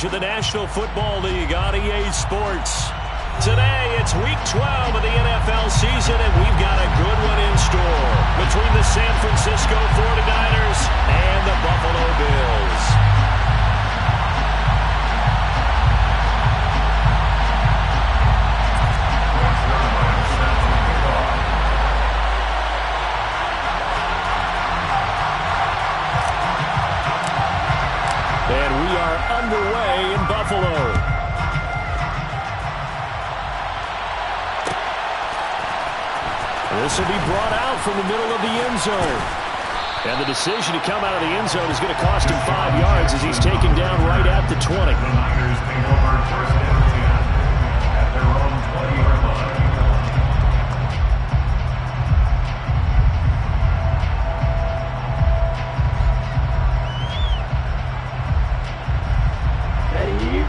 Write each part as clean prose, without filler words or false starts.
To the National Football League on EA Sports. Today, it's Week 12 of the NFL season, and we've got a good one in store between the San Francisco 49ers and the Buffalo Bills. And we are underway in Buffalo. This will be brought out from the middle of the end zone. And the decision to come out of the end zone is going to cost him 5 yards as he's taken down right at the 20.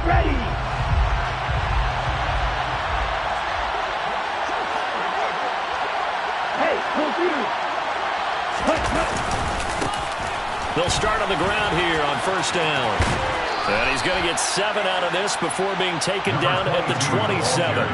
Ready. Hey, they'll start on the ground here on first down. And he's going to get 7 out of this before being taken down at the 27.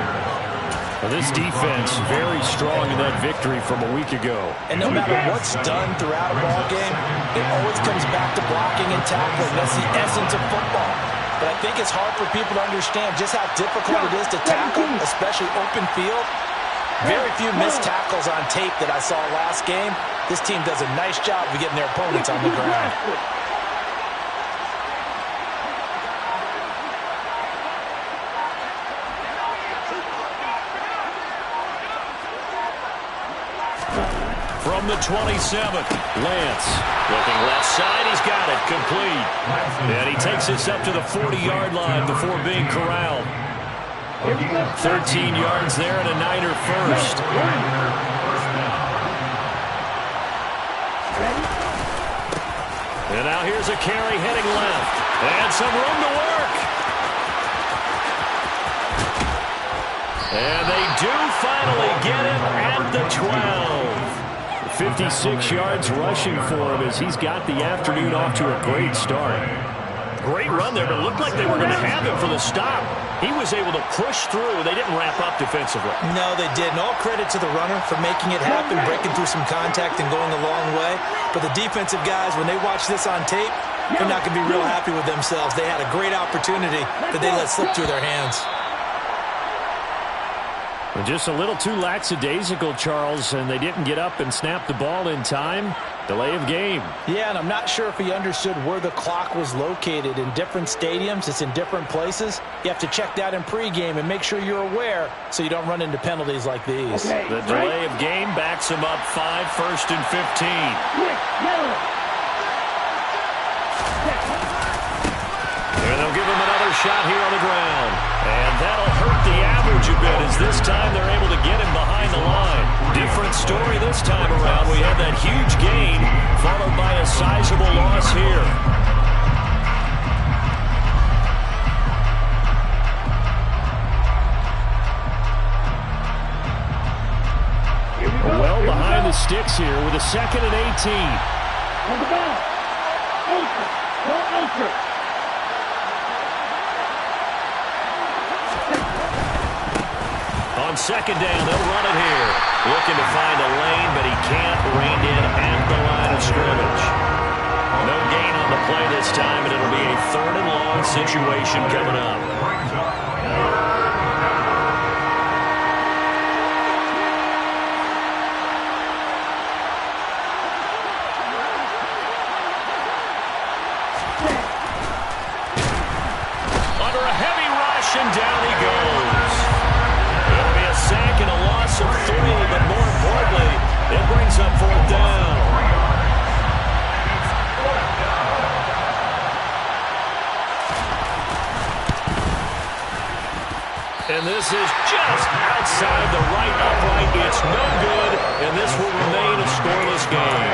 Well, this defense very strong in that victory from a week ago. And no matter what's done throughout a ball game, it always comes back to blocking and tackling. That's the essence of football. But I think it's hard for people to understand just how difficult it is to tackle, especially open field. Very few missed tackles on tape that I saw last game. This team does a nice job of getting their opponents on the ground. From the 27th, Lance looking left side. He's got it complete. And he takes this up to the 40-yard line before being corralled. 13 yards there and a Niner first. And now here's a carry heading left. And some room to work. And they do finally get him at the 12. 56 yards rushing for him as he's got the afternoon off to a great start. Great run there, but it looked like they were going to have him for the stop. He was able to push through. They didn't wrap up defensively. No, they didn't. All credit to the runner for making it happen, breaking through some contact and going a long way. But the defensive guys, when they watch this on tape, they're not going to be real happy with themselves. They had a great opportunity that they let slip through their hands. Just a little too lackadaisical, Charles, and they didn't get up and snap the ball in time. Delay of game. Yeah, and I'm not sure if he understood where the clock was located. In different stadiums, it's in different places. You have to check that in pregame and make sure you're aware so you don't run into penalties like these. Okay, the delay of game backs him up 5, first and 15. And they'll give him another shot here on the ground. And that'll hurt the average a bit as this time they're able to get him behind the line. Different story this time around. We had that huge gain followed by a sizable loss here. Well behind the sticks here with a 2nd and 18. On the ball. Anchor. Go anchor. On 2nd down, they'll run it here. Looking to find a lane, but he can't. Reined in at the line of scrimmage. No gain on the play this time, and it'll be a 3rd and long situation coming up. Under a heavy rush, and down he goes. It'll be a sack and a loss of 3, but more importantly, it brings up 4th down. And this is just outside the right upright. It's no good, and this will remain a scoreless game.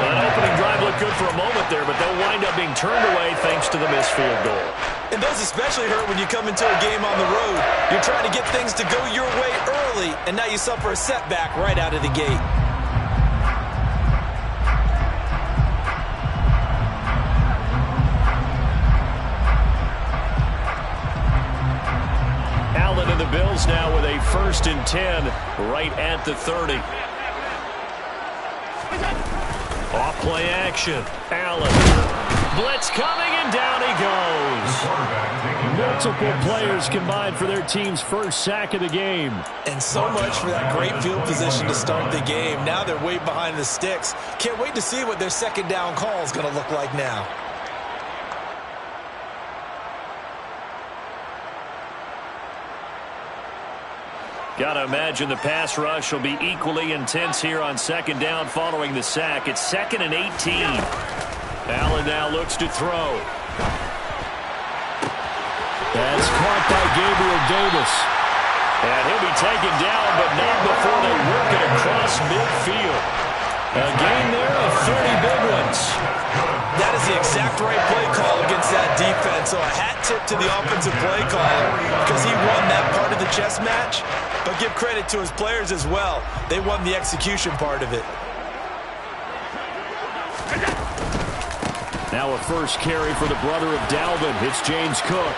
That opening drive looked good for a moment there, but they'll wind up being turned away thanks to the missed field goal. And those especially hurt when you come into a game on the road. You're trying to get things to go your way early, and now you suffer a setback right out of the gate. Bills now with a 1st and 10 right at the 30. Off play action. Allen. Blitz coming, and down he goes. Multiple players combined for their team's first sack of the game. And so much for that great field position to start the game. Now they're way behind the sticks. Can't wait to see what their second down call is going to look like now. Got to imagine the pass rush will be equally intense here on second down following the sack. It's 2nd and 18. Allen now looks to throw. That's caught by Gabriel Davis. And he'll be taken down, but not before they work it across midfield. A gain there of 30 big ones. That is the exact right play call against that defense. So a hat tip to the offensive play caller because he won that part of the chess match. But give credit to his players as well. They won the execution part of it. Now a first carry for the brother of Dalvin. It's James Cook.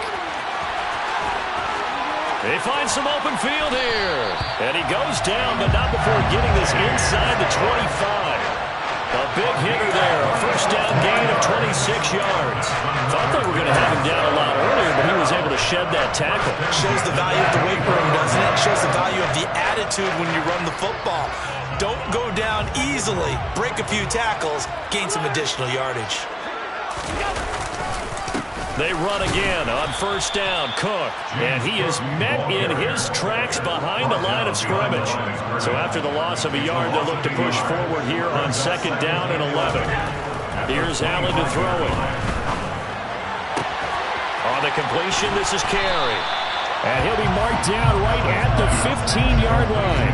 They find some open field here. And he goes down, but not before getting this inside the 25. A big hitter there. A first down gain of 26 yards. Thought they were going to have him down a lot earlier, but he was able to shed that tackle. Shows the value of the weight room, doesn't it? Shows the value of the attitude when you run the football. Don't go down easily. Break a few tackles. Gain some additional yardage. They run again on first down. Cook, and he is met in his tracks behind the line of scrimmage. So after the loss of a yard, they'll look to push forward here on second down and 11. Here's Allen to throw it. On the completion, this is Carey. And he'll be marked down right at the 15-yard line.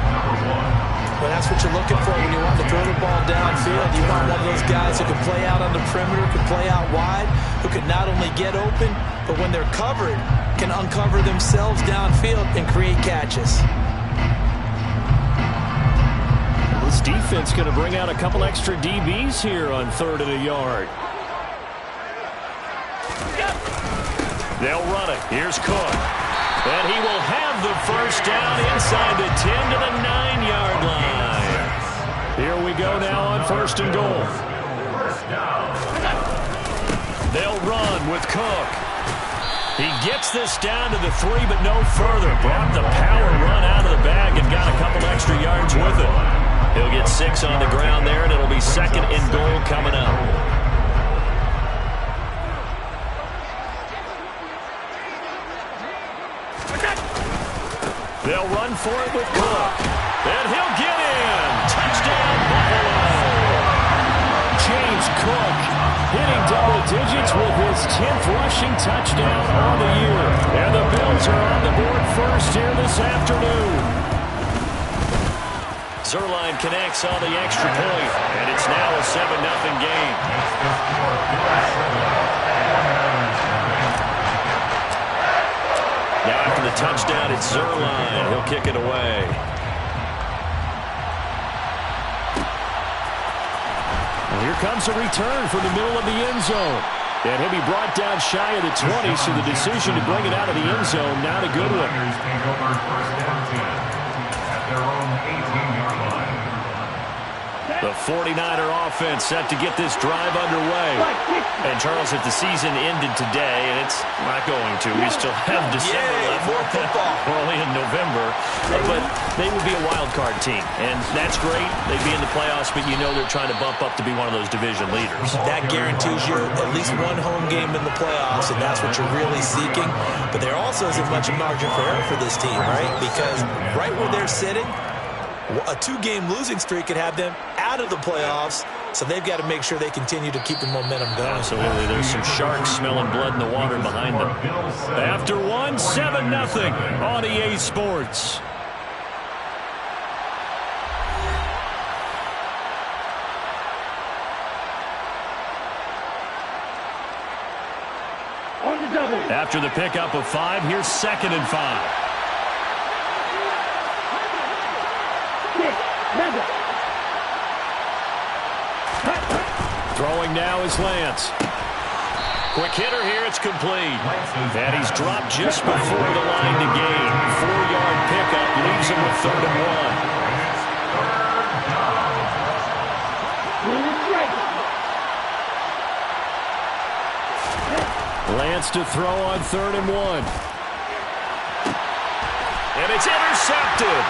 Well, that's what you're looking for when you want to throw the ball downfield. You want one of those guys who can play out on the perimeter, can play out wide, who can not only get open, but when they're covered, can uncover themselves downfield and create catches. This defense going to bring out a couple extra DBs here on 3rd and a yard. They'll run it. Here's Cook. And he will have the first down inside the 10 to the 9-yard line. Here we go now on 1st and goal. They'll run with Cook. He gets this down to the 3, but no further. Brought the power run out of the bag and got a couple extra yards with it. He'll get 6 on the ground there, and it'll be 2nd and goal coming up. They'll run for it with Cook. And he'll get in. Touchdown, Buffalo. James Cook hitting double digits with his 10th rushing touchdown on the year. And the Bills are on the board first here this afternoon. Zerline connects on the extra point. And it's now a 7-0 game. Now after the touchdown, it's Zerline. He'll kick it away. And here comes a return from the middle of the end zone. And he'll be brought down shy of the 20, so the decision to bring it out of the end zone, not a good one. The 49er offense set to get this drive underway. And Charles, if the season ended today, and it's not going to, we still have December left. More football. We're only in November. But they would be a wild card team. And that's great. They'd be in the playoffs, but you know they're trying to bump up to be one of those division leaders. That guarantees you at least one home game in the playoffs, and that's what you're really seeking. But there also isn't much margin for error for this team, right? Because right where they're sitting, a 2-game losing streak could have them out of the playoffs, so they've got to make sure they continue to keep the momentum going. Absolutely. There's some sharks smelling blood in the water behind them. After one, 7-0 on EA Sports. After the pickup of 5, here's 2nd and 5. Throwing now is Lance. Quick hitter here, it's complete. And he's dropped just before the line to gain. 4-yard pickup leaves him with 3rd and 1. Lance to throw on 3rd and 1. And it's intercepted.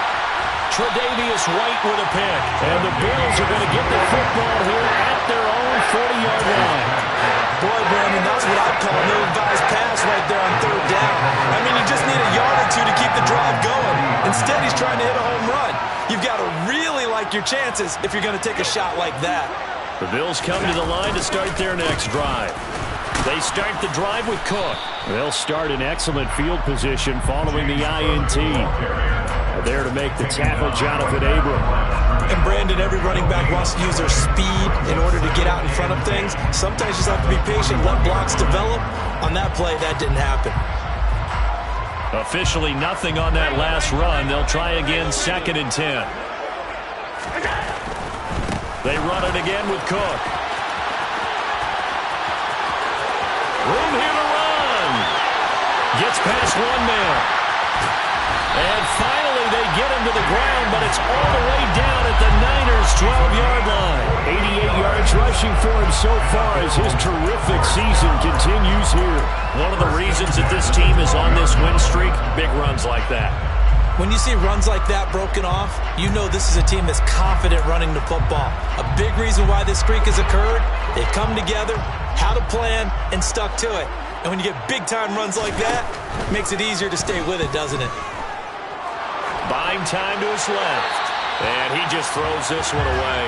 Tre'Davious White with a pick. And the Bills are going to get the football here at their own 40-yard line. Boy, Brandon, that's what I'd call an ill-advised pass right there on 3rd down. I mean, you just need a yard or two to keep the drive going. Instead, he's trying to hit a home run. You've got to really like your chances if you're going to take a shot like that. The Bills come to the line to start their next drive. They start the drive with Cook. They'll start in excellent field position following the INT. There to make the tackle, Jonathan Abram. And Brandon, every running back wants to use their speed in order to get out in front of things. Sometimes you just have to be patient, let blocks develop. On that play, that didn't happen. Officially nothing on that last run. They'll try again, 2nd and 10. They run it again with Cook. Room here to run. Gets past one man. And finally they get him to the ground, but it's all the way down at the Niners' 12-yard line. 88 yards rushing for him so far as his terrific season continues here. One of the reasons that this team is on this win streak, big runs like that. When you see runs like that broken off, you know this is a team that's confident running the football. A big reason why this streak has occurred, they've come together, had a plan, and stuck to it. And when you get big-time runs like that, it makes it easier to stay with it, doesn't it? Buying time to his left. And he just throws this one away.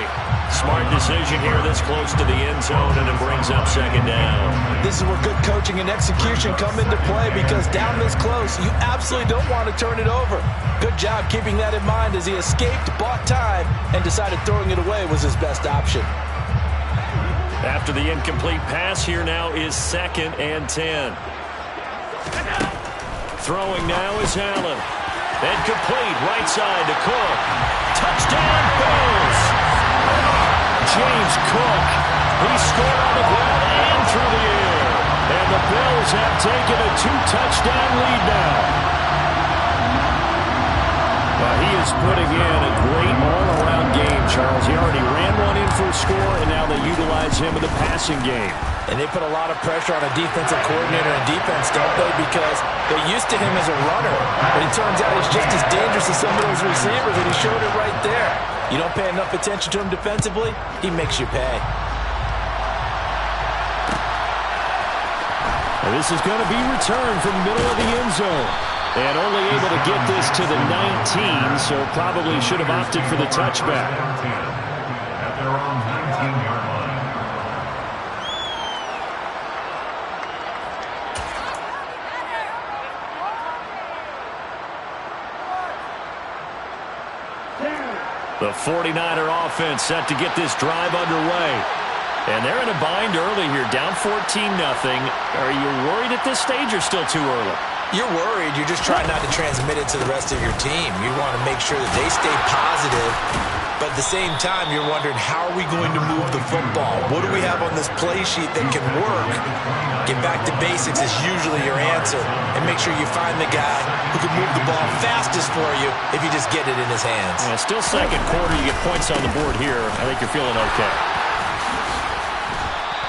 Smart decision here this close to the end zone, and it brings up 2nd down. This is where good coaching and execution come into play, because down this close, you absolutely don't want to turn it over. Good job keeping that in mind as he escaped, bought time, and decided throwing it away was his best option. After the incomplete pass, here now is 2nd and 10. Throwing now is Allen. And complete, right side to Cook. Touchdown, Bills! James Cook, he scored on the ground and through the air. And the Bills have taken a 2-touchdown lead now. Well, he is putting in a great all-around game, Charles. He already ran one in for a score, and now they utilize him in the passing game. And they put a lot of pressure on a defensive coordinator and defense, don't they? Because they're used to him as a runner. But it turns out he's just as dangerous as some of those receivers, and he showed it right there. You don't pay enough attention to him defensively, he makes you pay. And this is going to be returned from the middle of the end zone. And only able to get this to the 19, so probably should have opted for the touchback. At their own 19-yard line. The 49er offense set to get this drive underway. And they're in a bind early here, down 14-0. Are you worried at this stage or still too early? You're worried. You're just trying not to transmit it to the rest of your team. You want to make sure that they stay positive, but at the same time, you're wondering, how are we going to move the football? What do we have on this play sheet that can work? Get back to basics is usually your answer, and make sure you find the guy who can move the ball fastest for you if you just get it in his hands. Yeah, still 2nd quarter. You get points on the board here. I think you're feeling okay.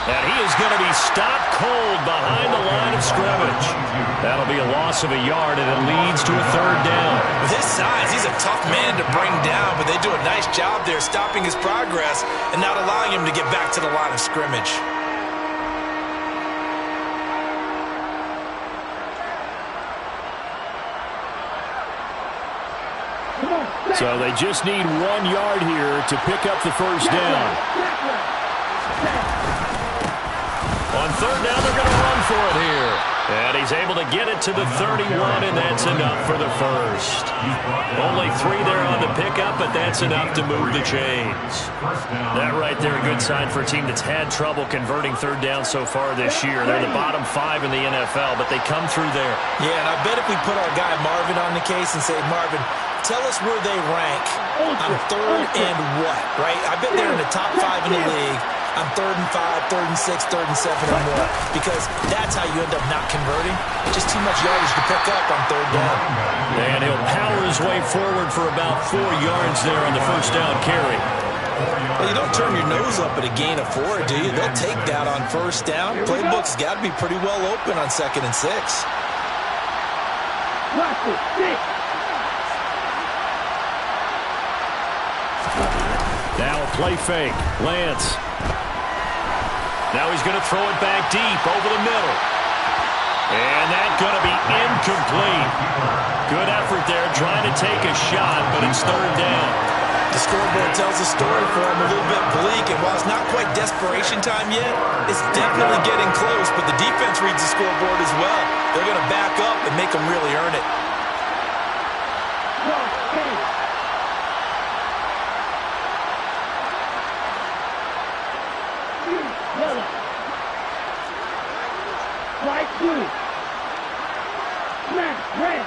And he is going to be stopped cold behind the line of scrimmage. That'll be a loss of a yard, and it leads to a 3rd down. With his size, he's a tough man to bring down, but they do a nice job there stopping his progress and not allowing him to get back to the line of scrimmage. So they just need 1 yard here to pick up the 1st down. On 3rd down, they're going to run for it here. And he's able to get it to the 31, and that's enough for the 1st. Only 3 there on the pickup, but that's enough to move the chains. That right there, a good sign for a team that's had trouble converting 3rd down so far this year. They're the bottom 5 in the NFL, but they come through there. Yeah, and I bet if we put our guy Marvin on the case and say, Marvin, tell us where they rank on 3rd and what, right? I bet they're in the top 5 in the league. on 3rd and 5, 3rd and 6, 3rd and 7 or more, because that's how you end up not converting. Just too much yardage to pick up on 3rd down. And he'll power his way forward for about 4 yards there on the first down carry. Well, you don't turn your nose up at a gain of 4, do you? They'll take that on first down. Playbook's got to be pretty well open on 2nd and 6. Watch it, 6. Now a play fake. Lance. Now he's going to throw it back deep over the middle. And that's going to be incomplete. Good effort there trying to take a shot, but it's 3rd down. The scoreboard tells a story for him, a little bit bleak, and while it's not quite desperation time yet, it's definitely getting close, but the defense reads the scoreboard as well. They're going to back up and make them really earn it. Right 2. Smash, red.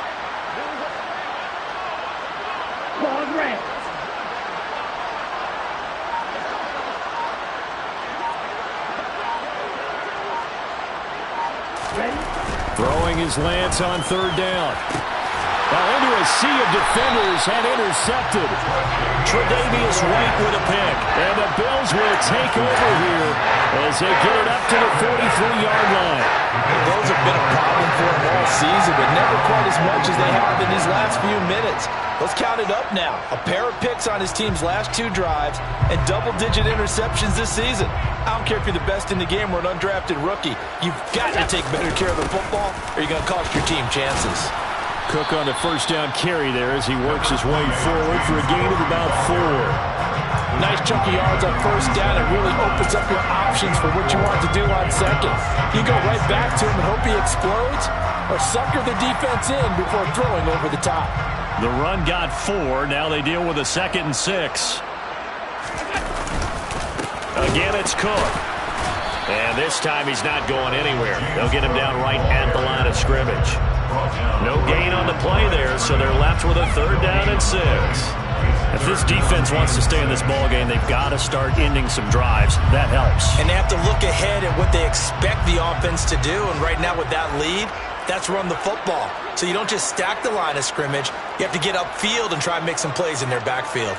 Ball red. Ready? Throwing his Lance on 3rd down. Now into a sea of defenders and intercepted. Tre'Davious White with a pick. And the Bills will take over here as they get it up to the 43-yard line. Those have been a problem for them all season, but never quite as much as they have in these last few minutes. Let's count it up now. A pair of picks on his team's last 2 drives and double-digit interceptions this season. I don't care if you're the best in the game or an undrafted rookie. You've got to take better care of the football or you're going to cost your team chances. Cook on the first down carry there as he works his way forward for a gain of about 4. Nice chunk of yards on first down. It really opens up your options for what you want to do on 2nd. You go right back to him and hope he explodes, or sucker the defense in before throwing over the top. The run got 4. Now they deal with a 2nd and 6. Again, it's Cook. And this time he's not going anywhere. They'll get him down right at the line of scrimmage. No gain on the play there, so they're left with a 3rd down and 6. If this defense wants to stay in this ballgame, they've got to start ending some drives. That helps. And they have to look ahead at what they expect the offense to do. And right now with that lead, that's run the football. So you don't just stack the line of scrimmage. You have to get upfield and try and make some plays in their backfield.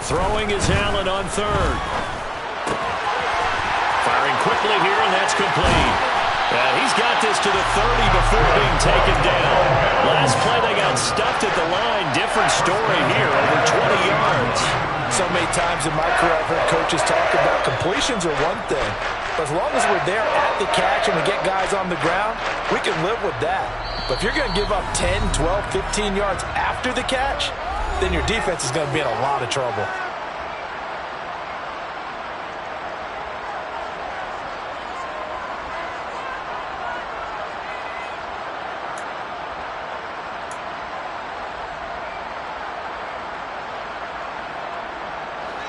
Throwing is Allen on 3rd. Firing quickly here, and that's complete. And he's got this to the 30 before being taken down. Last play, they got stuffed at the line. Different story here, over 20 yards. So many times in my career, I've heard coaches talk about completions are one thing. But as long as we're there at the catch and we get guys on the ground, we can live with that. But if you're going to give up 10, 12, 15 yards after the catch, then your defense is going to be in a lot of trouble.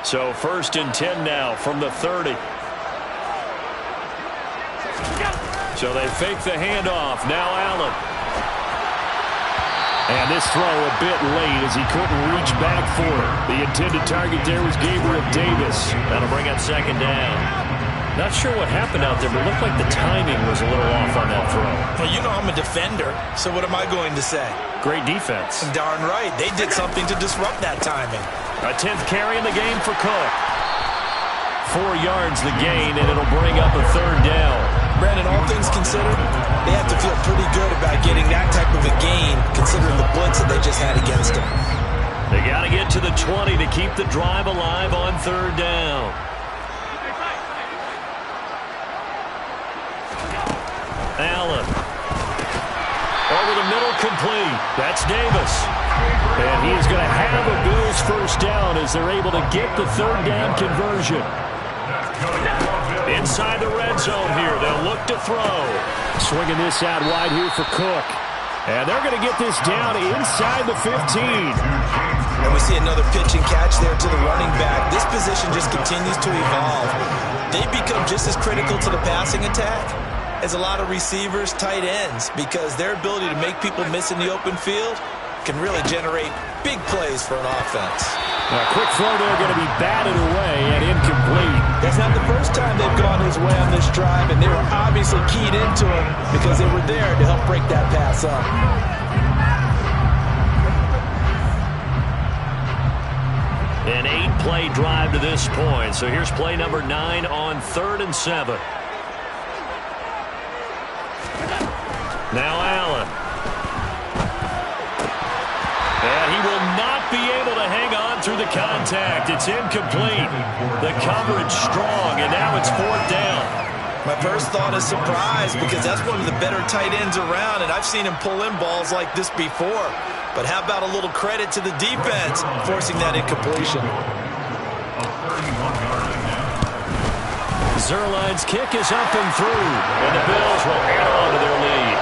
So 1st and 10 now from the 30. So they fake the handoff. Now Allen. And this throw a bit late as he couldn't reach back for it. The intended target there was Gabriel Davis. That'll bring up 2nd down. Not sure what happened out there, but it looked like the timing was a little off on that throw. Well, you know I'm a defender, so what am I going to say? Great defense. Darn right. They did something to disrupt that timing. A 10th carry in the game for Cook. 4 yards the gain, and it'll bring up a 3rd down. Brandon, all things considered, they have to feel pretty good about getting that type of a gain, considering the blitz that they just had against them. They got to get to the 20 to keep the drive alive on 3rd down. Allen. Over the middle, complete. That's Davis. And he is going to have a Bills first down as they're able to get the 3rd down conversion. Inside the red zone here. They'll look to throw. Swinging this out wide here for Cook. And they're going to get this down inside the 15. And we see another pitch and catch there to the running back. This position just continues to evolve. They become just as critical to the passing attack as a lot of receivers, tight ends, because their ability to make people miss in the open field can really generate big plays for an offense. A quick throw there going to be batted away and incomplete. That's not the first time they've gone his way on this drive, and they were obviously keyed into him because they were there to help break that pass up. An 8-play drive to this point. So here's play number 9 on 3rd and 7. Now Allen. And he will not be able to hang on through the contact. It's incomplete. The coverage strong, and now it's 4th down. My first thought is surprise because that's one of the better tight ends around, and I've seen him pull in balls like this before. But how about a little credit to the defense forcing that incompletion? Zerline's kick is up and through, and the Bills will add on to their lead.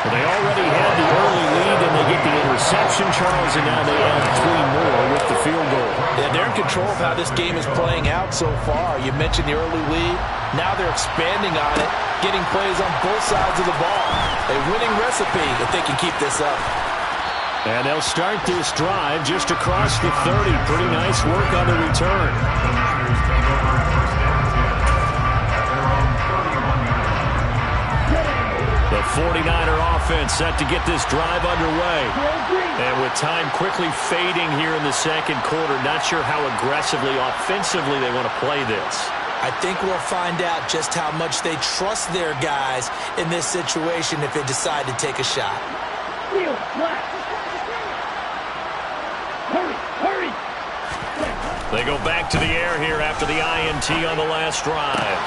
Well, they already had the early lead, and they get the interception, Charles, and now they add 3 more with the field goal. Yeah, they're in control of how this game is playing out so far. You mentioned the early lead. Now they're expanding on it, getting plays on both sides of the ball. A winning recipe if they can keep this up. And they'll start this drive just across the 30. Pretty nice work on the return. The 49er offense set to get this drive underway. And with time quickly fading here in the second quarter, not sure how aggressively, offensively they want to play this. I think we'll find out just how much they trust their guys in this situation if they decide to take a shot. Hurry! They go back to the air here after the INT on the last drive.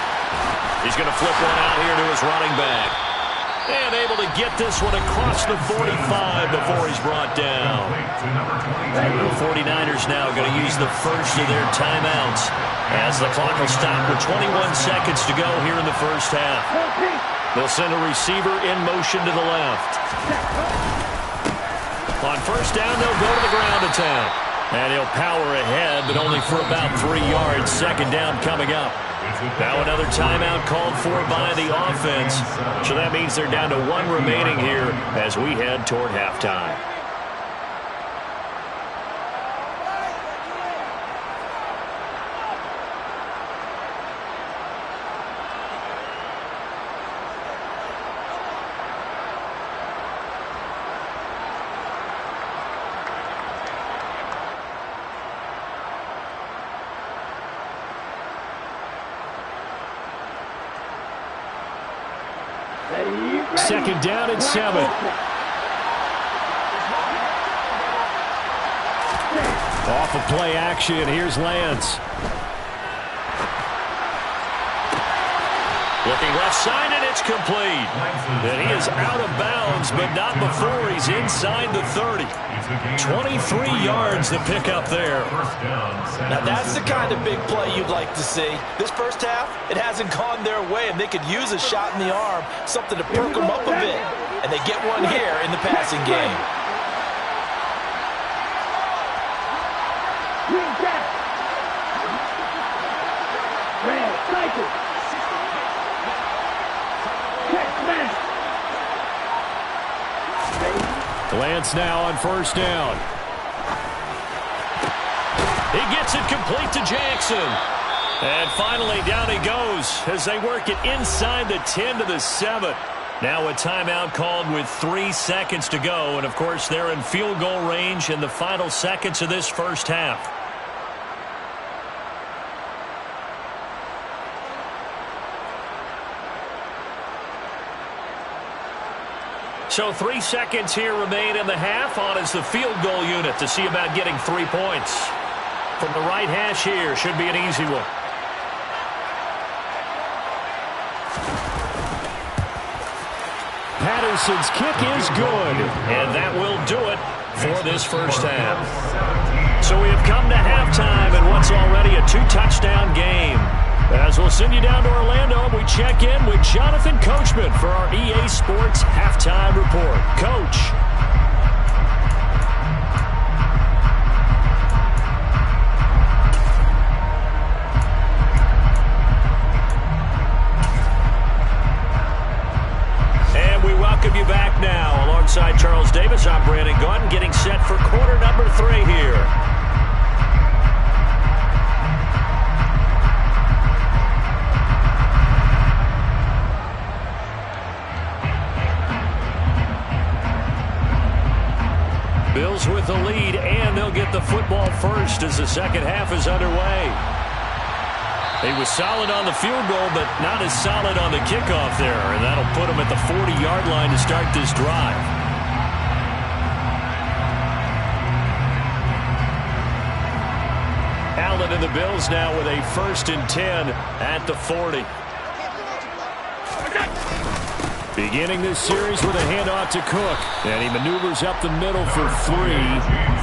He's going to flip one out here to his running back. And able to get this one across the 45 before he's brought down. The 49ers now going to use the first of their timeouts as the clock will stop with 21 seconds to go here in the first half. They'll send a receiver in motion to the left. On first down, they'll go to the ground attack. And he'll power ahead, but only for about 3 yards. Second down coming up. Now another timeout called for by the offense. So that means they're down to 1 remaining here as we head toward halftime. Second down and 7. Off of play action, here's Lance. Looking left side, and it's complete. And he is out of bounds, but not before he's inside the 30. 23 yards to pick up there. Now that's the kind of big play you'd like to see. This first half, it hasn't gone their way, and they could use a shot in the arm, something to perk them up a bit. And they get one here in the passing game. Lance now on first down. He gets it complete to Jackson. And finally down he goes as they work it inside the 10 to the 7. Now a timeout called with 3 seconds to go. And, of course, they're in field goal range in the final seconds of this first half. So 3 seconds here remain in the half. On is the field goal unit to see about getting 3 points. From the right hash here, should be an easy one. Patterson's kick is good, and that will do it for this first half. So we have come to halftime in what's already a 2-touchdown game. As we'll send you down to Orlando, and we check in with Jonathan Coachman for our EA Sports Halftime Report. Coach. And we welcome you back now along Alongside Charles Davis, I'm Brandon Gaudin, getting set for quarter number 3 here. Bills with the lead, and they'll get the football first as the second half is underway. He was solid on the field goal, but not as solid on the kickoff there, and that'll put him at the 40-yard line to start this drive. Allen and the Bills now with a 1st and 10 at the 40. Beginning this series with a handoff to Cook, and he maneuvers up the middle for 3,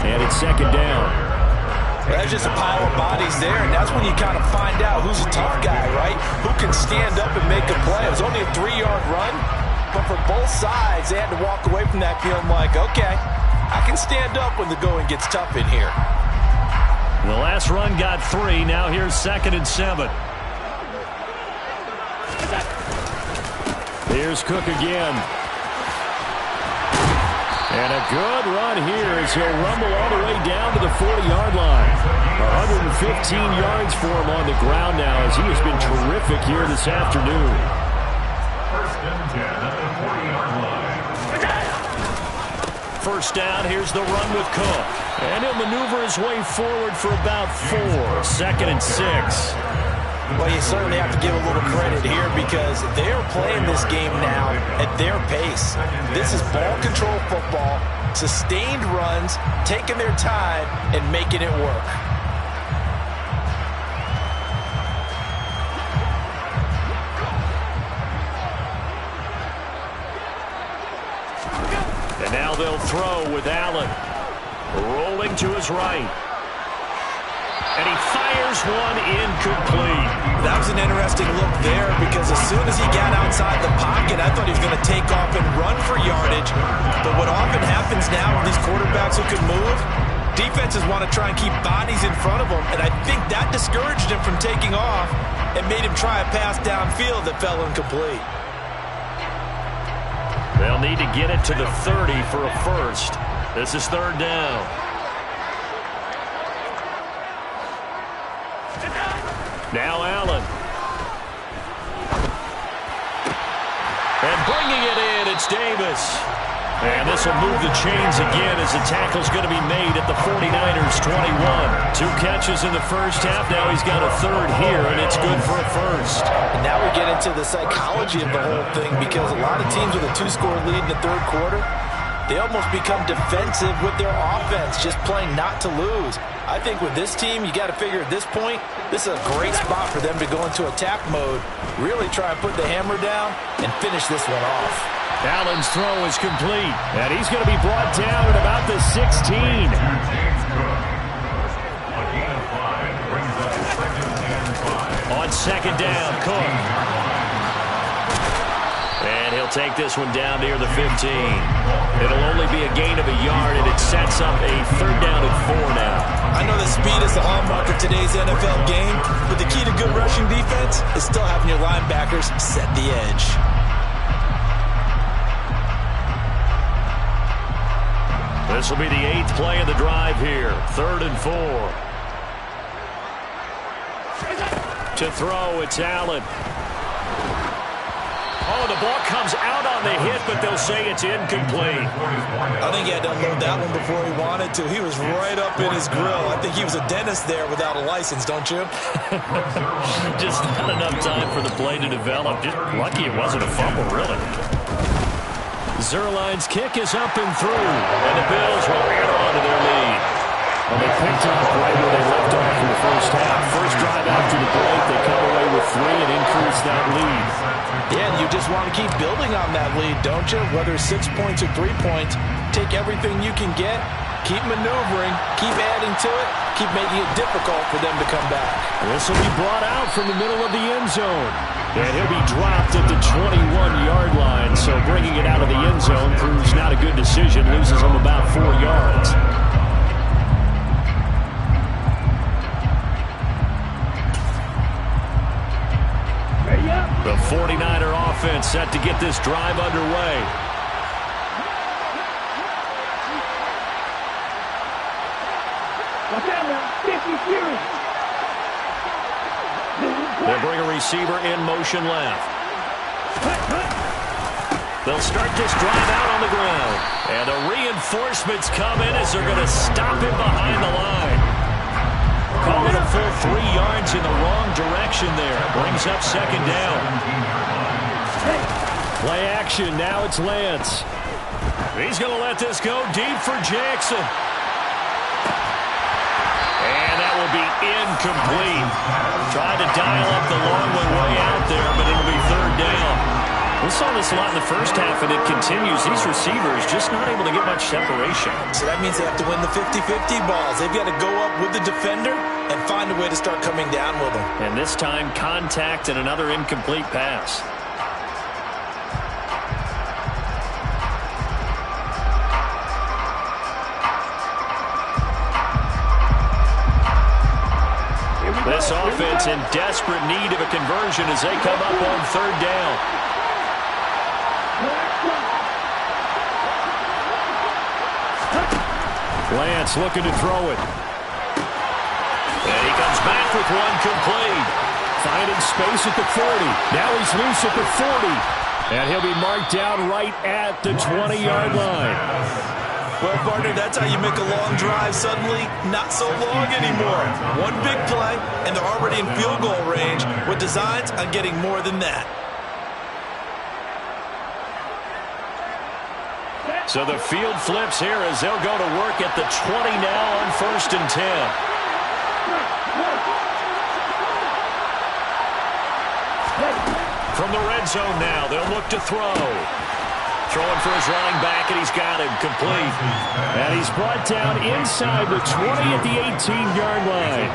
and it's 2nd down. That's just a pile of bodies there, and that's when you kind of find out who's a tough guy, right? Who can stand up and make a play. It was only a 3-yard run, but for both sides, they had to walk away from that feeling like, okay, I can stand up when the going gets tough in here. The last run got 3. Now here's 2nd and 7. Here's Cook again. And a good run here as he'll rumble all the way down to the 40-yard line. 115 yards for him on the ground now as he has been terrific here this afternoon. 1st and 10 at the 40-yard line. First down, here's the run with Cook. And he'll maneuver his way forward for about 4. 2nd and 6. Well, you certainly have to give a little credit here because they're playing this game now at their pace. This is ball control football, sustained runs, taking their time, and making it work. And now they'll throw with Allen. Rolling to his right. And he fires one incomplete. That was an interesting look there because as soon as he got outside the pocket, I thought he was going to take off and run for yardage. But what often happens now with these quarterbacks who can move, defenses want to try and keep bodies in front of them. And I think that discouraged him from taking off and made him try a pass downfield that fell incomplete. They'll need to get it to the 30 for a first. This is 3rd down. Now Allen. And bringing it in, it's Davis. And this will move the chains again as the tackle's going to be made at the 49ers 21. 2 catches in the first half. Now he's got a 3rd here, and it's good for a first. And now we get into the psychology of the whole thing because a lot of teams with a 2-score lead in the 3rd quarter, they almost become defensive with their offense, just playing not to lose. I think with this team, you got to figure at this point, this is a great spot for them to go into attack mode, really try and put the hammer down and finish this one off. Allen's throw is complete, and he's going to be brought down at about the 16. On 2nd down, Cook. And he'll take this one down near the 15. It'll only be a gain of a yard, and it sets up a 3rd down and 4 now. I know that speed is the hallmark of today's NFL game, but the key to good rushing defense is still having your linebackers set the edge. This will be the 8th play of the drive here. 3rd and 4. To throw, it's Allen. Oh, the ball comes out on the hit, but they'll say it's incomplete. I think he had to unload that one before he wanted to. He was right up in his grill. I think he was a dentist there without a license, don't you? Just not enough time for the play to develop. Just lucky it wasn't a fumble, really. Zerline's kick is up and through, and the Bills will add on to their lead. And they picked up right where they left off in the first half. First drive after the break, they come away with 3 and increase that lead. Yeah, and you just want to keep building on that lead, don't you? Whether it's 6 points or 3 points, take everything you can get, keep maneuvering, keep adding to it, keep making it difficult for them to come back. This will be brought out from the middle of the end zone. And he'll be dropped at the 21-yard line, so bringing it out of the end zone proves not a good decision, loses him about 4 yards. The 49er offense set to get this drive underway. They'll bring a receiver in motion left. They'll start this drive out on the ground. And the reinforcements come in as they're going to stop him behind the line. Call it a full 3 yards in the wrong direction there. Brings up second down. Play action. Now it's Lance. He's going to let this go deep for Jackson. And that will be incomplete. Tried to dial up the long one way out there, but it'll be third down. We saw this a lot in the first half, and it continues. These receivers just not able to get much separation. So that means they have to win the 50-50 balls. They've got to go up with the defender and find a way to start coming down with them. And this time, contact and another incomplete pass. This offense in desperate need of a conversion as they come up on third down. Lance looking to throw it. And he comes back with one complete. Finding space at the 40. Now he's loose at the 40. And he'll be marked down right at the 20-yard line. Well, partner, that's how you make a long drive suddenly not so long anymore. One big play, and they're already in field goal range with designs on getting more than that. So the field flips here as they'll go to work at the 20 now on 1st and 10. From the red zone now, they'll look to throw. Throwing for his running back, and he's got him complete. And he's brought down inside the 20 at the 18-yard line.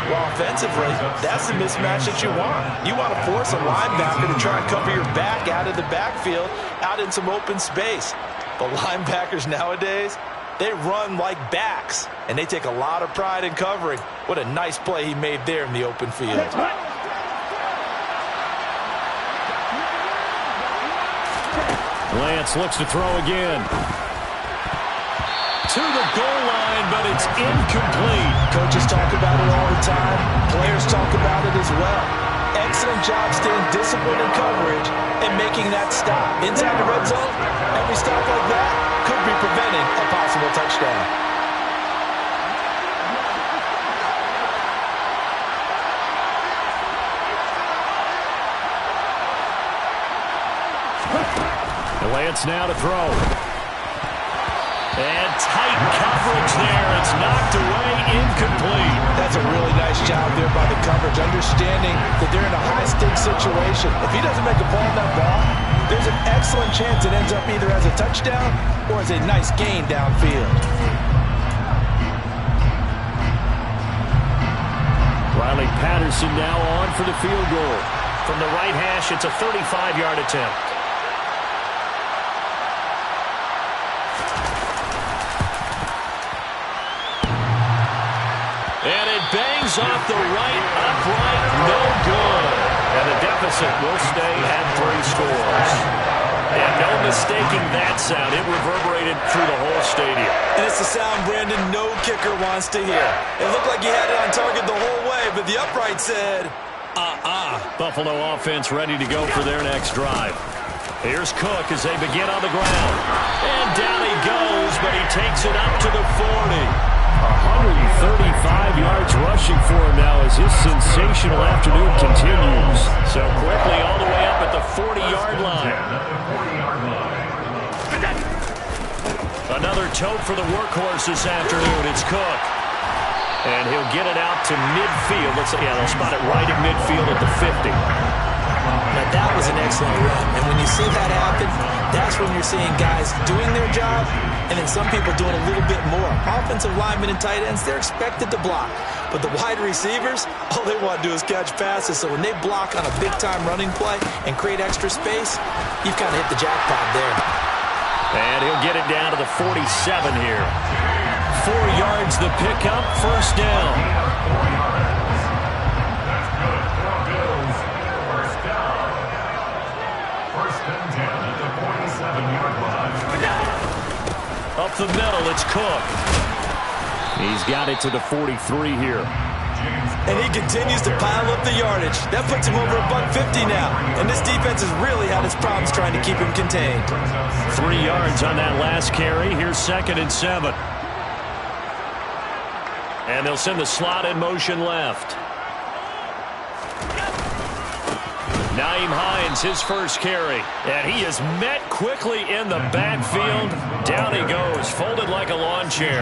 Well, offensively, that's the mismatch that you want. You want to force a linebacker to try and cover your back out of the backfield, out in some open space. But linebackers nowadays, they run like backs, and they take a lot of pride in covering. What a nice play he made there in the open field. Lance looks to throw again. To the goal line, but it's incomplete. Coaches talk about it all the time. Players talk about it as well. Excellent job staying disciplined in coverage and making that stop. Inside the red zone, every stop like that could be preventing a possible touchdown. Lance now to throw. And tight coverage there. It's knocked away, incomplete. That's a really nice job there by the coverage, understanding that they're in a high-stakes situation. If he doesn't make a play on that ball, there's an excellent chance it ends up either as a touchdown or as a nice gain downfield. Riley Patterson now on for the field goal. From the right hash, it's a 35-yard attempt. And it bangs off the right upright, no good. And the deficit will stay at 3 scores. And no mistaking that sound. It reverberated through the whole stadium. And it's the sound, Brandon, no kicker wants to hear. It looked like he had it on target the whole way, but the upright said, Buffalo offense ready to go for their next drive. Here's Cook as they begin on the ground. And down he goes, but he takes it up to the 40. 135 yards rushing for him now as his sensational afternoon continues. So quickly all the way up at the 40-yard line. Another tote for the workhorse this afternoon. It's Cook. And he'll get it out to midfield. They'll spot it right at midfield at the 50. Now that was an excellent run. And when you see that happen, that's when you're seeing guys doing their job and then some people doing a little bit more. Offensive linemen and tight ends, they're expected to block. But the wide receivers, all they want to do is catch passes. So when they block on a big-time running play and create extra space, you've kind of hit the jackpot there. And he'll get it down to the 47 here. 4 yards the pickup, first down. Up the middle, It's Cook. He's got it to the 43 here. And he continues to pile up the yardage. That puts him over $150 now. And this defense has really had its problems trying to keep him contained. 3 yards on that last carry. Here's 2nd and 7. And they'll send the slot in motion left. Nyheim Hines, his first carry. And he is met quickly in the backfield. Down he goes, folded like a lawn chair.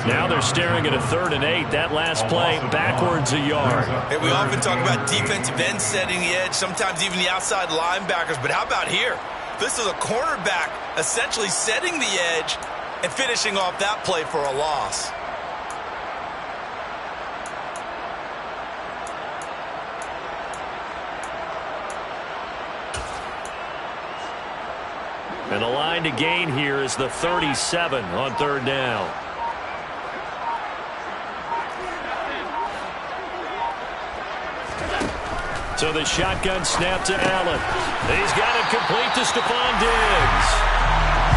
Now they're staring at a 3rd and 8. That last play, backwards a yard. Hey, we often talk about defensive ends setting the edge, sometimes even the outside linebackers. But how about here? This is a cornerback essentially setting the edge and finishing off that play for a loss. And the line to gain here is the 37 on 3rd down. So the shotgun snap to Allen. He's got it complete to Stephon Diggs.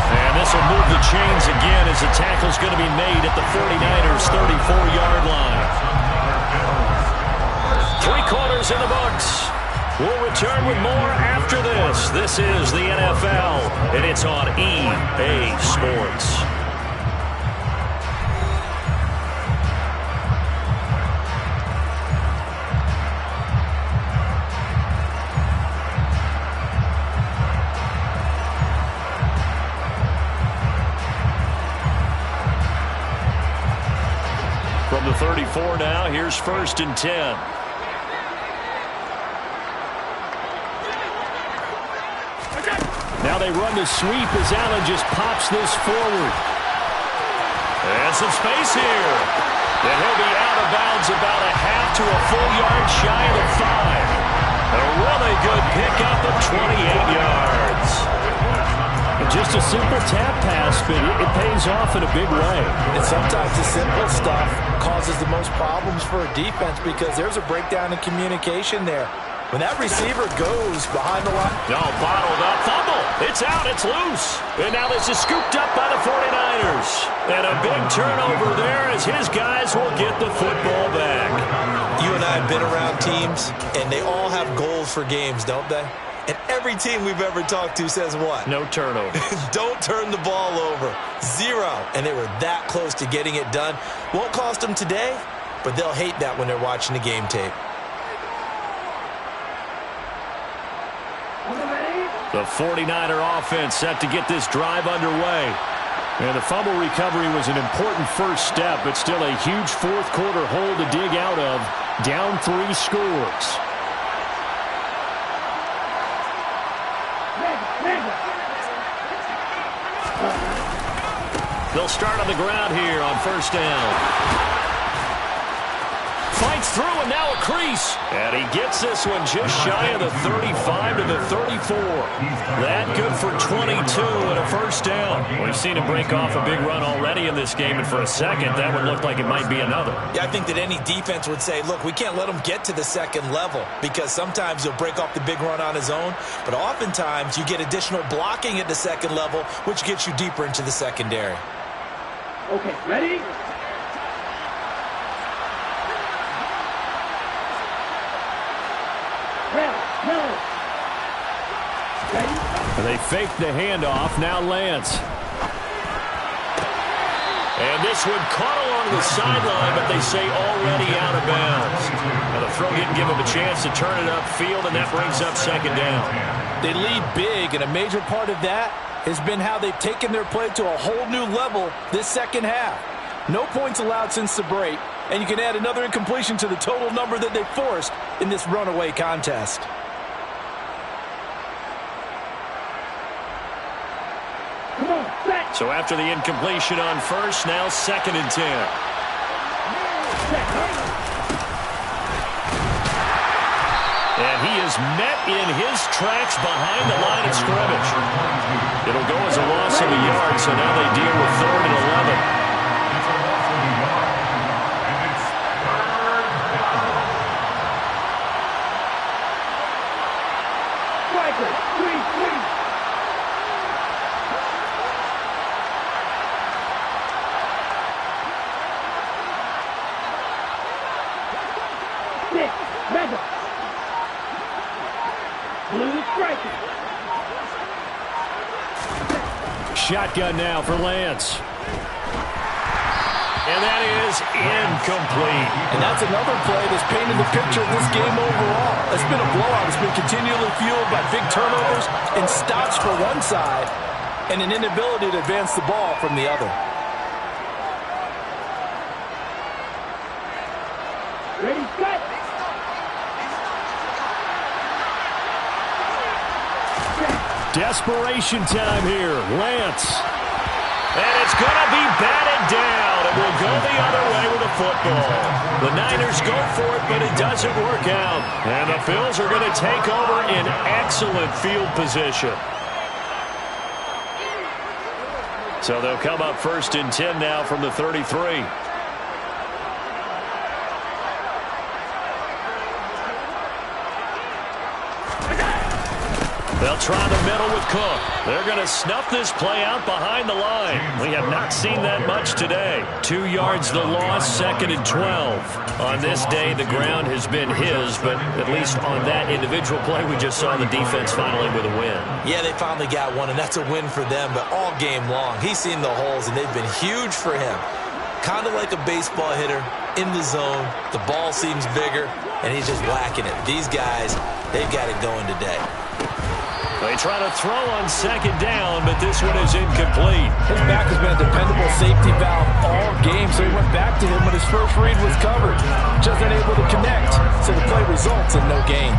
And this will move the chains again as the tackle's going to be made at the 49ers' 34-yard line. 3 quarters in the books. We'll return with more after this. This is the NFL, and it's on EA Sports. From the 34 now, here's 1st and 10. Now they run the sweep as Allen just pops this forward. And some space here. And he'll be out of bounds about a half to a full yard shy of the 5. A really good pickup of 28 yards. And just a simple tap pass, but it pays off in a big way. And sometimes the simple stuff causes the most problems for a defense because there's a breakdown in communication there. When that receiver goes behind the line. No, bottled up. Fumble. It's out. It's loose. And now this is scooped up by the 49ers. And a big turnover there as his guys will get the football back. You and I have been around teams, and they all have goals for games, don't they? And every team we've ever talked to says what? No turnover. Don't turn the ball over. 0. And they were that close to getting it done. Won't cost them today, but they'll hate that when they're watching the game tape. The 49er offense set to get this drive underway. And the fumble recovery was an important first step, but still a huge 4th quarter hole to dig out of. Down 3 scores. They'll start on the ground here on 1st down. Fights through and now a crease. And he gets this one just shy of the 35 to the 34. That good for 22 and a 1st down. We've seen him break off a big run already in this game, and for a second that would look like it might be another. Yeah, I think that any defense would say, look, we can't let him get to the 2nd level because sometimes he'll break off the big run on his own, but oftentimes you get additional blocking at the 2nd level, which gets you deeper into the secondary. Okay, ready? They fake the handoff. Now Lance. And this one caught along the sideline, but they say already out of bounds. Now the throw didn't give him a chance to turn it upfield, and that brings up 2nd down. They lead big, and a major part of that has been how they've taken their play to a whole new level this 2nd half. No points allowed since the break, and you can add another incompletion to the total number that they forced in this runaway contest. So after the incompletion on 1st, now 2nd and 10. And he is met in his tracks behind the line of scrimmage. It'll go as a loss of a yard, so now they deal with 3rd and 11. shotgun now for Lance. And that is incomplete. And that's another play that's painted the picture of this game overall. It's been a blowout. It's been continually fueled by big turnovers and stops for one side and an inability to advance the ball from the other. Ready, set. Desperation time here. Lance. And it's going to be batted down. It will go the other way with the football. The Niners go for it, but it doesn't work out. And the Bills are going to take over in excellent field position. So they'll come up 1st and 10 now from the 33. They'll try the middle with Cook. They're going to snuff this play out behind the line. We have not seen that much today. 2 yards the loss, 2nd and 12. On this day, the ground has been his, but at least on that individual play, we just saw the defense finally with a win. Yeah, they finally got one, and that's a win for them, but all game long, he's seen the holes, and they've been huge for him. Kind of like a baseball hitter in the zone. The ball seems bigger, and he's just whacking it. These guys, they've got it going today. They try to throw on 2nd down, but this one is incomplete. His back has been a dependable safety valve all game, so he went back to him when his first read was covered. Just unable to connect, so the play results in no gain.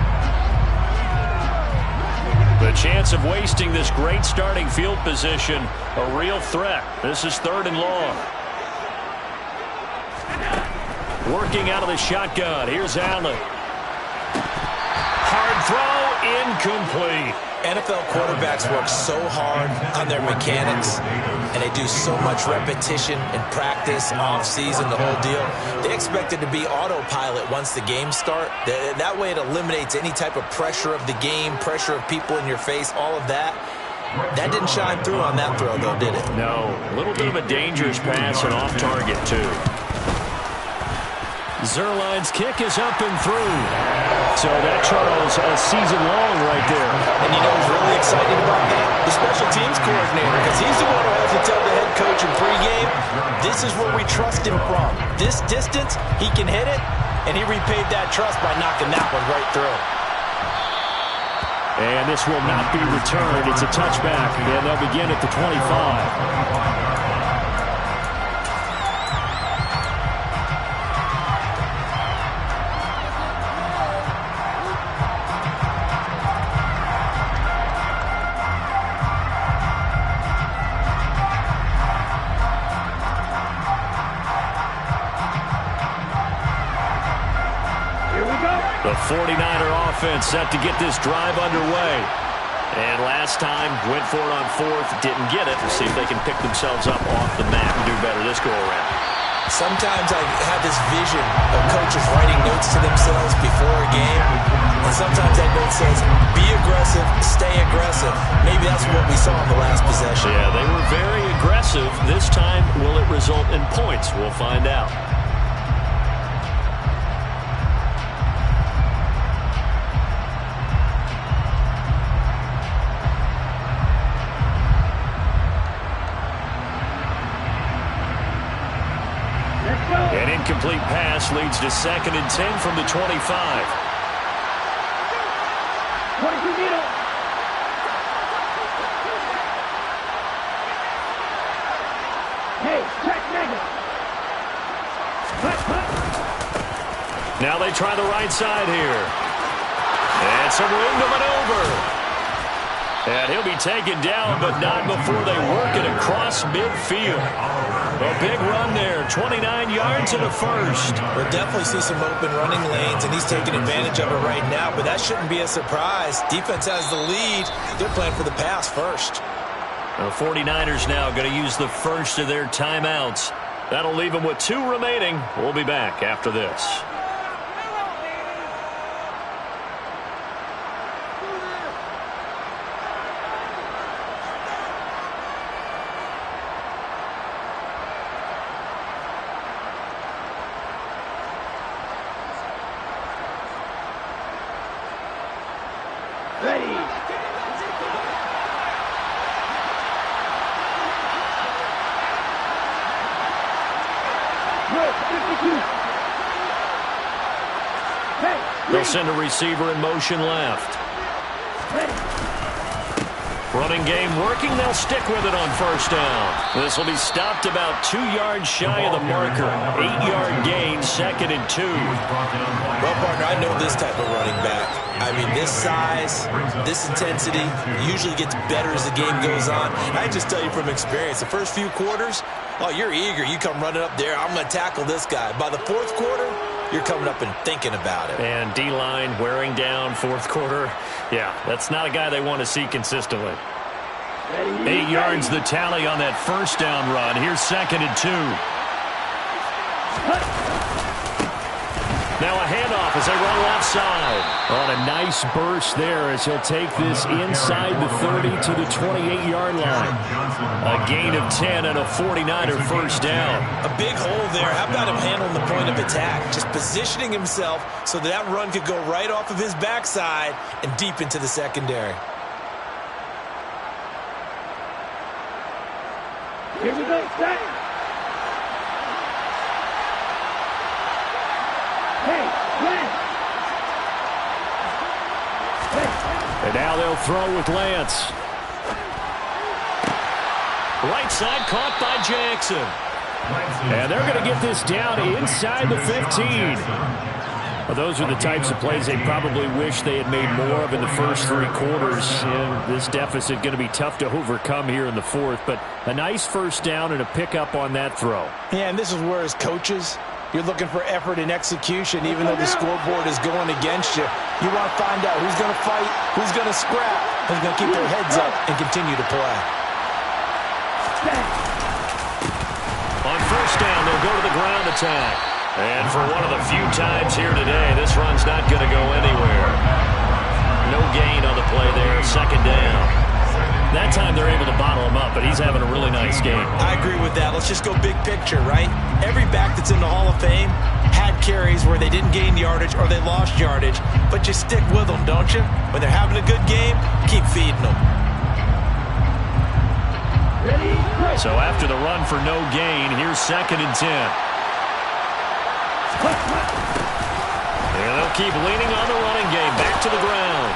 The chance of wasting this great starting field position, a real threat. This is 3rd and long. Working out of the shotgun. Here's Allen. Hard throw, incomplete. NFL quarterbacks work so hard on their mechanics, and they do so much repetition and practice, off-season, the whole deal. They expect it to be autopilot once the games start. That way it eliminates any type of pressure of the game, pressure of people in your face, all of that. That didn't shine through on that throw, though, did it? No. A little bit of a dangerous pass and off target, too. Zerline's kick is up and through. So that, Charles, a season long right there. And you know who's really excited about that? The special teams coordinator, because he's the one who has to tell the head coach in pregame, this is where we trust him from. This distance, he can hit it, and he repaid that trust by knocking that one right through. And this will not be returned. It's a touchback, and they'll begin at the 25. The 49er offense set to get this drive underway. And last time, went for it on 4th, didn't get it. We'll see if they can pick themselves up off the mat and do better this go-around. Sometimes I have this vision of coaches writing notes to themselves before a game. And sometimes that note says, be aggressive, stay aggressive. Maybe that's what we saw in the last possession. Yeah, they were very aggressive. This time, will it result in points? We'll find out. An incomplete pass leads to 2nd and 10 from the 25. Now they try the right side here. And some room to maneuver. And he'll be taken down, but not before they work it across midfield. A big run there, 29 yards and a first. We'll definitely see some open running lanes, and he's taking advantage of it right now, but that shouldn't be a surprise. Defense has the lead. They're playing for the pass first. The 49ers now going to use the first of their timeouts. That'll leave them with 2 remaining. We'll be back after this. They'll send a receiver in motion left. Running game working. They'll stick with it on first down. This will be stopped about 2 yards shy of the marker. 8-yard gain, 2nd and 2. Well, partner, I know this type of running back. I mean, this size, this intensity usually gets better as the game goes on. I just tell you from experience, the first few quarters, oh, you're eager. You come running up there, I'm going to tackle this guy. By the fourth quarter, you're coming up and thinking about it. And D-line wearing down fourth quarter. Yeah, that's not a guy they want to see consistently. 8 yards the tally on that first down run. Here's 2nd and 2. Now a handoff as they run left side. On a nice burst there as he'll take this inside the 30 to the 28-yard line. A gain of 10 and a 49er first down. A big hole there. How about him handling the point of attack? Just positioning himself so that run could go right off of his backside and deep into the secondary. Here we go, set. Hey, Lance. And now they'll throw with Lance. Right side caught by Jackson. And they're going to get this down inside the 15. Well, those are the types of plays they probably wish they had made more of in the first 3 quarters. And this deficit going to be tough to overcome here in the 4th. But a nice first down and a pickup on that throw. Yeah, and this is where as coaches, you're looking for effort and execution, even though the scoreboard is going against you. You want to find out who's going to fight, who's going to scrap, who's going to keep their heads up and continue to play. On first down, they'll go to the ground attack. And for one of the few times here today, this run's not going to go anywhere. No gain on the play there, 2nd down. That time they're able to bottle him up, but he's having a really nice game. I agree with that. Let's just go big picture, right? Every back that's in the Hall of Fame had carries where they didn't gain yardage or they lost yardage, but you stick with them, don't you? When they're having a good game, keep feeding them. So after the run for no gain, here's 2nd and 10. And they'll keep leaning on the running game. Back to the ground.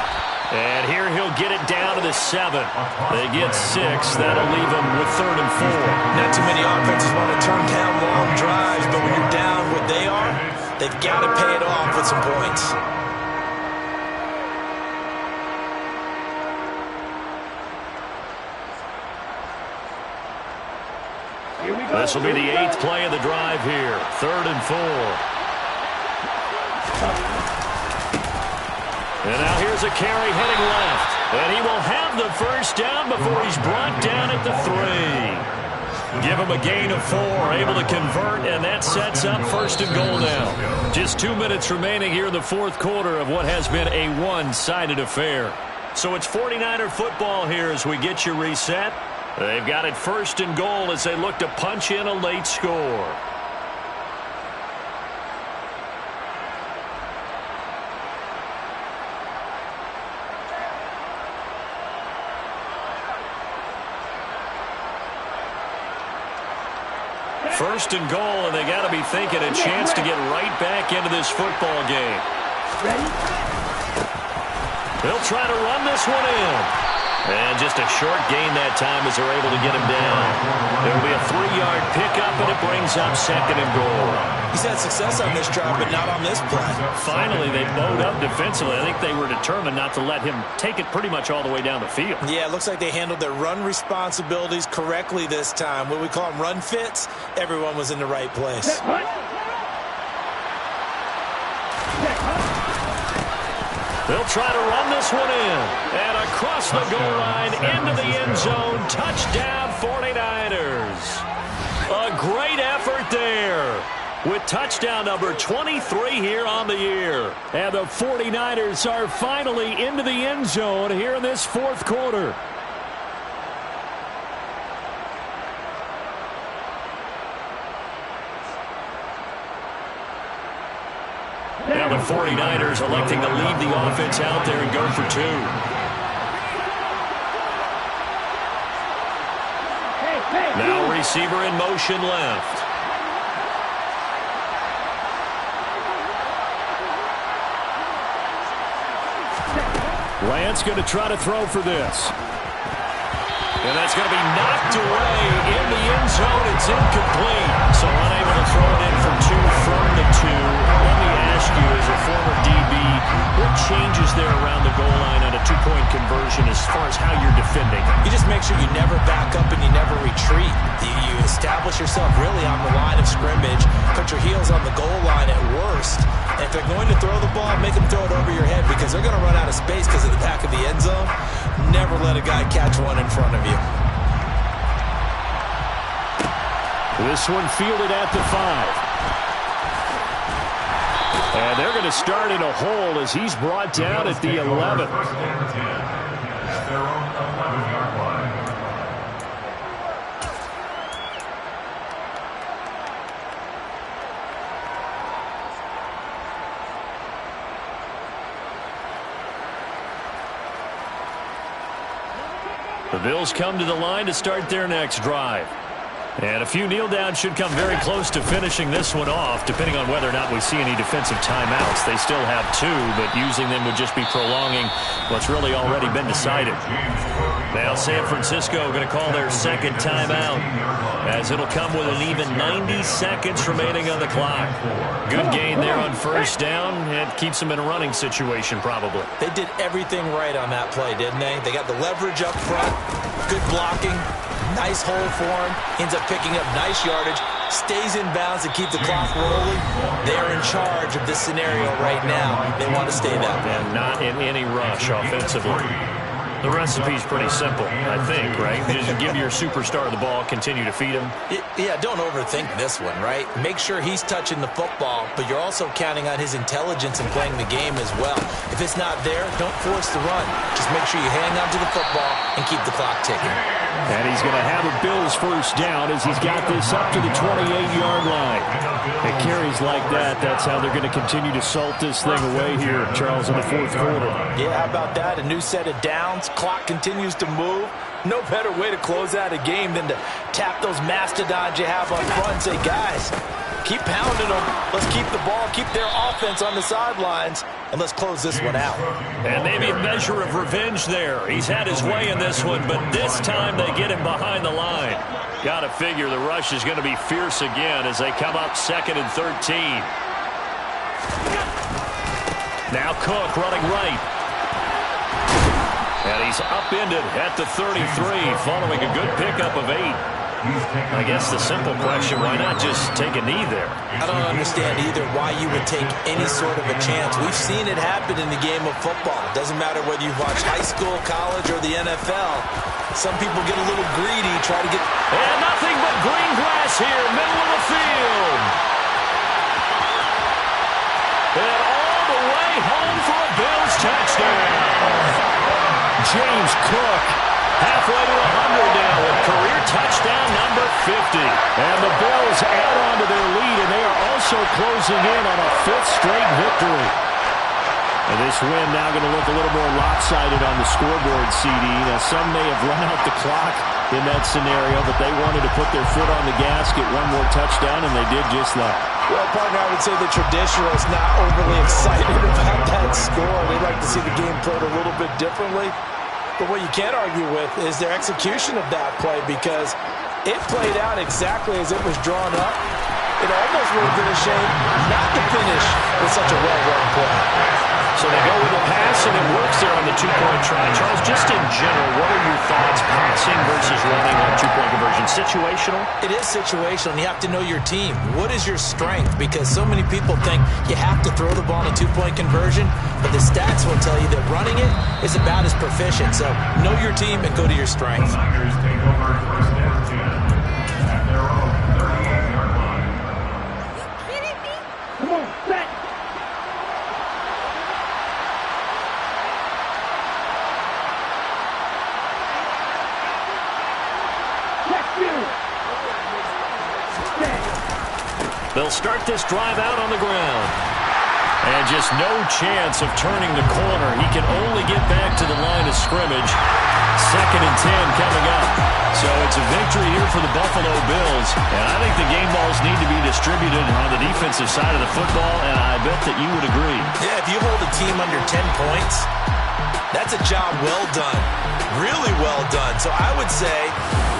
And here he'll get it down to the 7. They get 6. That'll leave them with 3rd and 4. Not too many offenses want to turn down long drives, but when you're down what they are, they've got to pay it off with some points. This will be the 8th play of the drive here. 3rd and 4. And now here's a carry heading left. And he will have the first down before he's brought down at the 3. Give him a gain of 4, able to convert, and that sets up 1st and goal now. Just 2 minutes remaining here in the 4th quarter of what has been a one-sided affair. So it's 49er football here as we get you reset. They've got it 1st and goal as they look to punch in a late score. First and goal, and they got to be thinking a chance to get right back into this football game. They'll try to run this one in. And just a short gain that time as they're able to get him down. There will be a 3-yard pickup, and it brings up 2nd and goal. He's had success on this drive, but not on this play. Finally, they bowed up defensively. I think they were determined not to let him take it pretty much all the way down the field. Yeah, it looks like they handled their run responsibilities correctly this time. What we call them run fits, everyone was in the right place. They'll try to run this one in. And across the goal line, into the end zone. Touchdown, 49ers. A great effort there. With touchdown number 23 here on the year. And the 49ers are finally into the end zone here in this 4th quarter. Now the 49ers electing to leave the offense out there and go for 2. Now receiver in motion left. Lance going to try to throw for this. And that's going to be knocked away in the end zone. It's incomplete. So unable to throw it in for 2 from the 2. Let me ask you, as a former DB, what changes there around the goal line on a 2-point conversion as far as how you're defending? You just make sure you never back up and you never retreat. You establish yourself really on the line of scrimmage, put your heels on the goal line at worst. And if they're going to throw the ball, make them throw it over your head because they're going to run out of space because of the back of the end zone. Never let a guy catch one in front of you. This one fielded at the 5. And they're going to start in a hole as he's brought down at the 11. The Bills come to the line to start their next drive. And a few kneel downs should come very close to finishing this one off, depending on whether or not we see any defensive timeouts. They still have 2, but using them would just be prolonging what's really already been decided. Now San Francisco going to call their second timeout, as it'll come with an even 90 seconds remaining on the clock. Good gain there on first down. It keeps them in a running situation probably. They did everything right on that play, didn't they? They got the leverage up front, good blocking. Nice hole for him. Ends up picking up nice yardage. Stays in bounds to keep the clock rolling. They're in charge of this scenario right now. They want to stay that way. And not in any rush offensively. The recipe's pretty simple, I think, right? Just give your superstar the ball, continue to feed him. Yeah, don't overthink this one, right? Make sure he's touching the football, but you're also counting on his intelligence in playing the game as well. If it's not there, don't force the run. Just make sure you hang on to the football and keep the clock ticking. And he's going to have a Bills first down as he's got this up to the 28-yard line. It carries like that. That's how they're going to continue to salt this thing away here, Charles, in the fourth quarter. Yeah, how about that? A new set of downs. Clock continues to move. No better way to close out a game than to tap those mastodons you have on front and say, guys, keep pounding them. Let's keep the ball, keep their offense on the sidelines, and let's close this one out. And maybe a measure of revenge there. He's had his way in this one, but this time they get him behind the line. Got to figure the rush is going to be fierce again as they come up 2nd and 13. Now Cook running right. And he's upended at the 33 following a good pickup of 8. I guess the simple question, why not just take a knee there? I don't understand either why you would take any sort of a chance. We've seen it happen in the game of football. It doesn't matter whether you've watched high school, college, or the NFL. Some people get a little greedy, try to get... And nothing but green grass here, middle of the field. And all the way home for a Bills touchdown. James Cook halfway to 100 now with career touchdown number 50. And the Bills add on to their lead, and they are also closing in on a 5th straight victory. And this win now going to look a little more lopsided on the scoreboard, CD. Now, some may have run out the clock in that scenario, but they wanted to put their foot on the gas, get one more touchdown, and they did just that. Well, partner, I would say the traditionalists not overly excited about that score. They'd like to see the game played a little bit differently. But what you can't argue with is their execution of that play, because it played out exactly as it was drawn up. It almost would have been a shame not to finish with such a well-run play. So they go with a pass, and it works there on the 2-point try. Charles, just in general, what are your thoughts passing versus running on 2-point conversion? Situational? It is situational, and you have to know your team. What is your strength? Because so many people think you have to throw the ball in a 2-point conversion, but the stats will tell you that running it is about as proficient. So know your team and go to your strength. They'll start this drive out on the ground. And just no chance of turning the corner. He can only get back to the line of scrimmage. 2nd and 10 coming up. So it's a victory here for the Buffalo Bills. And I think the game balls need to be distributed on the defensive side of the football, and I bet that you would agree. Yeah, if you hold a team under 10 points, That's a job well done. Really well done. So I would say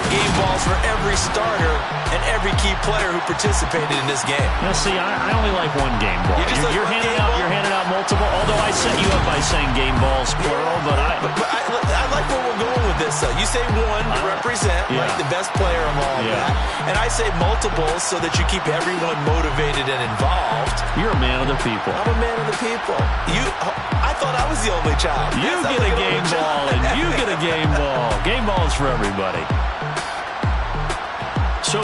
game balls for every starter and every key player who participated in this game. Now, see, I only like one game ball. You're handing out multiple, although I set you up by saying game balls, plural, but I like where we're going with this, though. You say one to represent, like the best player of all that. And I say multiples so that you keep everyone motivated and involved. You're a man of the people. I'm a man of the people. I thought I was the only child. You get a game ball, and you get a game ball. Game balls for everybody. So